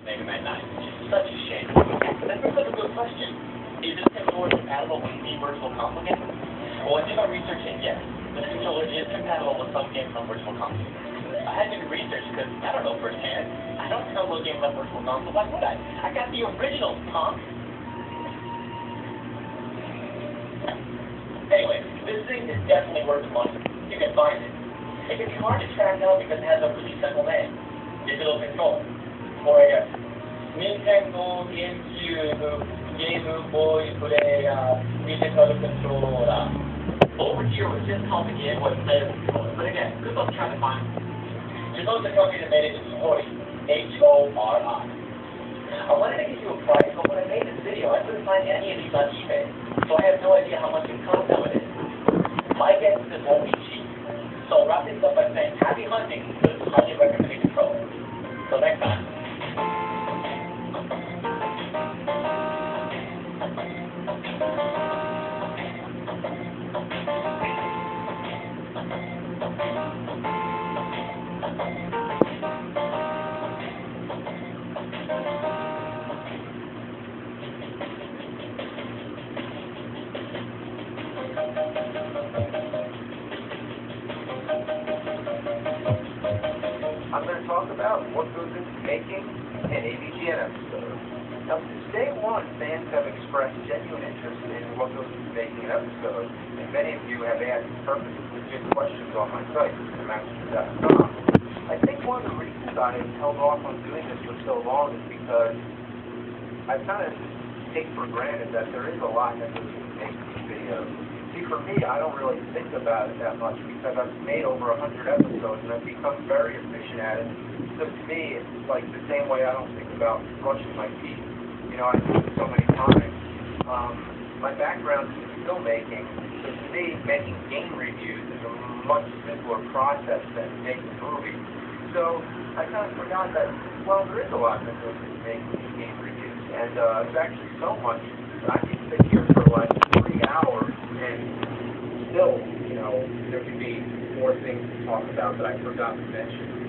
Mega Man 9, which is such a shame. But that brings up a good question. Is this controller compatible with the Virtual Console game? Well, I did my research, and yes, this controller is compatible with some games on Virtual Console. I had to do research because I don't know firsthand. I don't download games on Virtual Console. Why would I? I got the original, punk. Anyway, this thing is definitely worth the money. You can find it. It can be hard to track down because it has a really simple name. Digital controller. For a Nintendo GameCube Game Boy Player digital controller. Over here was just complicated what it says controller. But again, good luck trying to find it. To know the company that made it is Hori. H-O-R-I. I wanted to give you a price, but when I made this video, I couldn't find any of these on eBay. So I have no idea how much it costs nowadays. My guess is it won't be cheap. So I'll wrap this up by saying happy hunting with this highly recommended controller. Till next time. I'm going to talk about what goes into making an AVGN episode. Now, since day one, fans have expressed genuine interest in what goes into making an episode, and many of you have asked perfectly legit questions on my site, themaster.com. I think one of the reasons I held off on doing this for so long is because I kind of take for granted that there is a lot that goes into making these videos. See, for me, I don't really think about it that much because I've made over 100 episodes and I've become very efficient at it. So to me, it's like the same way I don't think about brushing my teeth. You know, I do it so many times. My background is in filmmaking, so to me, making game reviews is a much simpler process than making movies. So I kind of forgot that, well, there is a lot that goes into making these game reviews. And it's actually so much that I can sit here for like 3 hours and still, you know, there could be more things to talk about that I forgot to mention.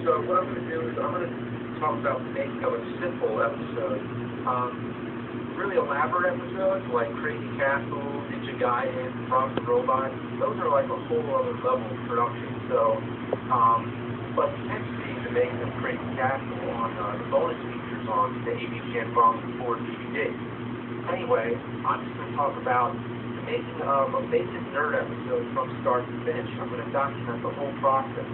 So what I'm going to do is I'm going to talk about the making of a simple episode. Really elaborate episodes like Crazy Castle, Ninja Gaiden, Rob the Robot, those are like a whole other level of production. So, but you can see the making of Crazy Castle on the bonus features on the AVGN Volume 4 DVD. Anyway, I'm just going to talk about the making of a basic nerd episode from start to finish. I'm going to document the whole process.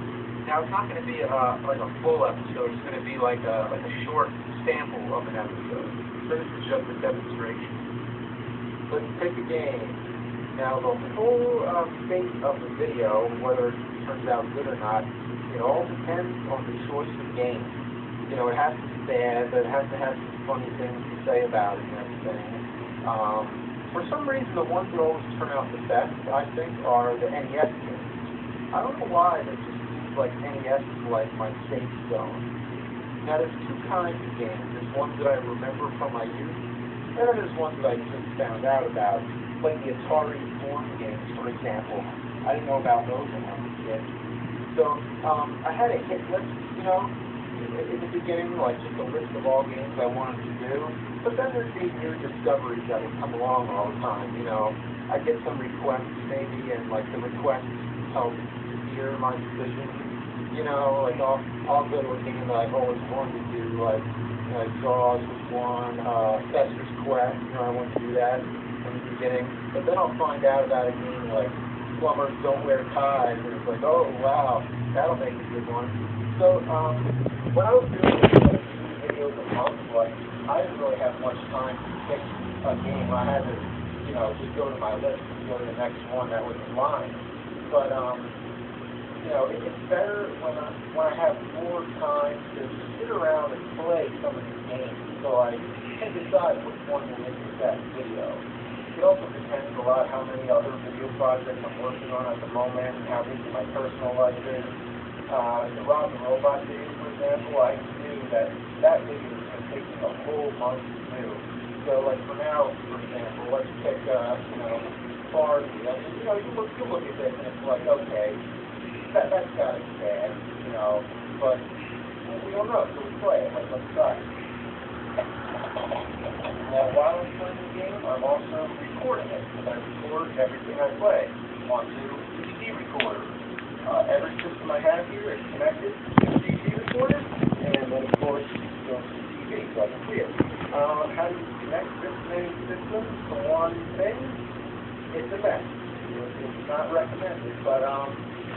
Now, it's not going to be like a full episode. It's going to be like a short sample of an episode. So this is just a demonstration. Let's pick a game. Now, the whole fate of the video, whether it turns out good or not, it all depends on the choice of game. You know, it has to be bad, but it has to have some funny things to say about it and everything. For some reason, the ones that always turn out the best, I think, are the NES games. I don't know why, but it just seems like NES is like my safe zone. Now, there's two kinds of games. There's ones that I remember from my youth, and then there's ones that I just found out about, like the Atari Form games, for example. I didn't know about those when I was a kid. So, I had a hit list, you know, in the beginning, like just a list of all games I wanted to do, but then there's these new discoveries that will come along all the time, you know. I get some requests, maybe, and like the requests help steer my decision. You know, like I'll go to a game that I've always wanted to do, like Jaws was one, Fester's Quest, you know, I wanted to do that in the beginning. But then I'll find out about a game like Plumbers Don't Wear Ties, and it's like, oh wow, that'll make a good one. So, when I was doing videos a month, like, I didn't really have much time to pick a game. I had to, you know, just go to my list and go to the next one that was in line. But, you know, it's better when I have more time to sit around and play some of these games, so I can decide which one will make the best video. It also depends a lot how many other video projects I'm working on at the moment, and how busy my personal life is. The Rob the Robot video, for example, I knew that video was going to take me a whole month to do. So, like, for now, for example, let's pick, you know, Barbie. I mean, you know, you look at this and it's like, okay, that's got to be bad, you know, but We don't know, so we play it. Let's try. Now, while I'm playing the game, I'm also recording it, because I record everything I play onto DVD recorder. Every system I have here is connected to the DVD recorder, and then, of course, it goes to the TV, so I can see it. How do you connect this many systems to one thing? It's a mess. It's not recommended, but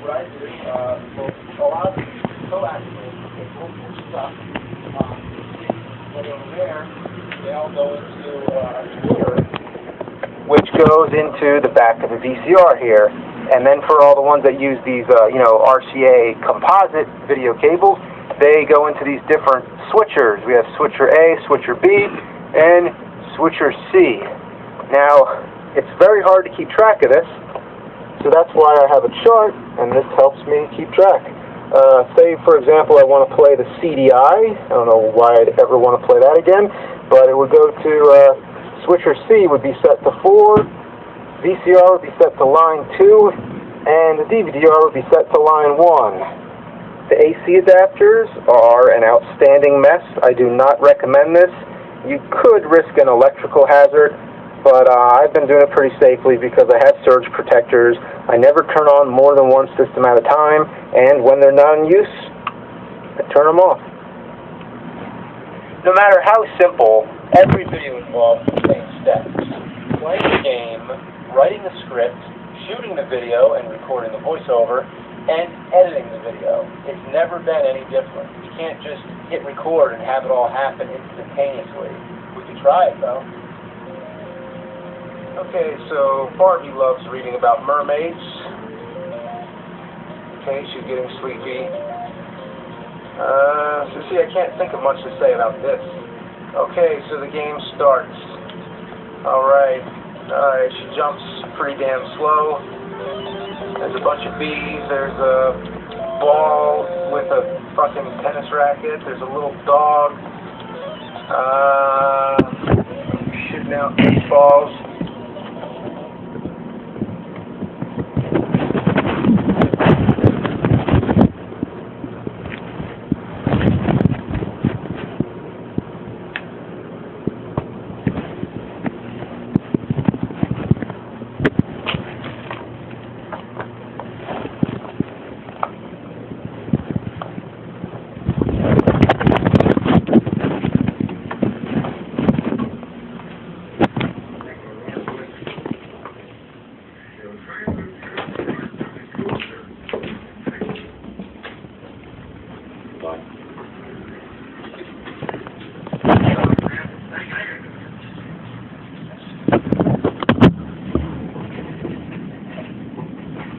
what I do, a lot of coaxial people and stuff, put over there, they all go into a computer, which goes into the back of the VCR here. And then for all the ones that use these, RCA composite video cables, they go into these different switchers. We have switcher A, switcher B, and switcher C. Now, it's very hard to keep track of this, so that's why I have a chart, and this helps me keep track. Say, for example, I want to play the CDI. I don't know why I'd ever want to play that again, but it would go to switcher C would be set to 4, VCR would be set to line 2, and the DVDR would be set to line 1. The AC adapters are an outstanding mess. I do not recommend this. You could risk an electrical hazard, but I've been doing it pretty safely because I have surge protectors. I never turn on more than one system at a time, and when they're not in use, I turn them off. No matter how simple, every video involves the same steps. Playing the game, writing the script, shooting the video and recording the voiceover, and editing the video. It's never been any different. You can't just hit record and have it all happen instantaneously. We could try it, though. Okay, so Barbie loves reading about mermaids. Okay, she's getting sleepy. So see, I can't think of much to say about this. Okay, so the game starts. Alright, she jumps pretty damn slow. There's a bunch of bees, there's a ball with a fucking tennis racket, there's a little dog, shooting out baseballs.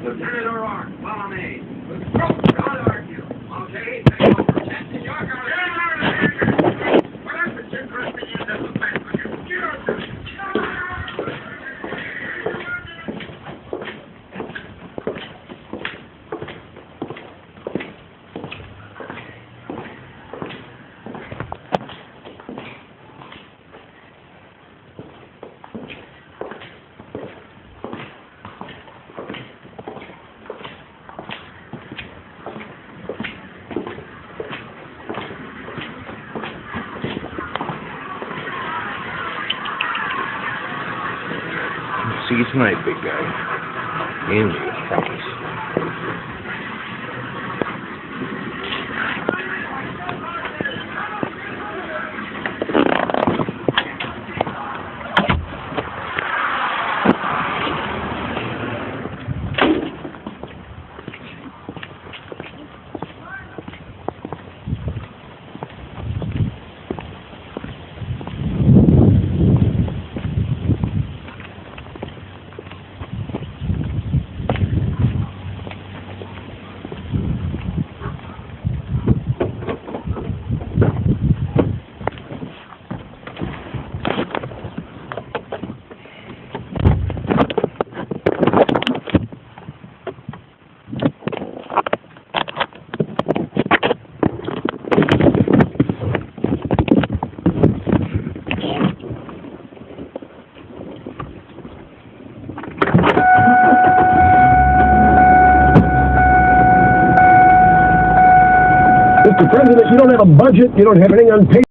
Lieutenant O'Rourke, follow me. Don't argue, okay? Take over. Captain, you're going to... Get out of here! Whatever you could be in this place with you. Get out of here! See you tonight, big guy. And you, promise. Mr. President, you don't have a budget, you don't have anything on paper.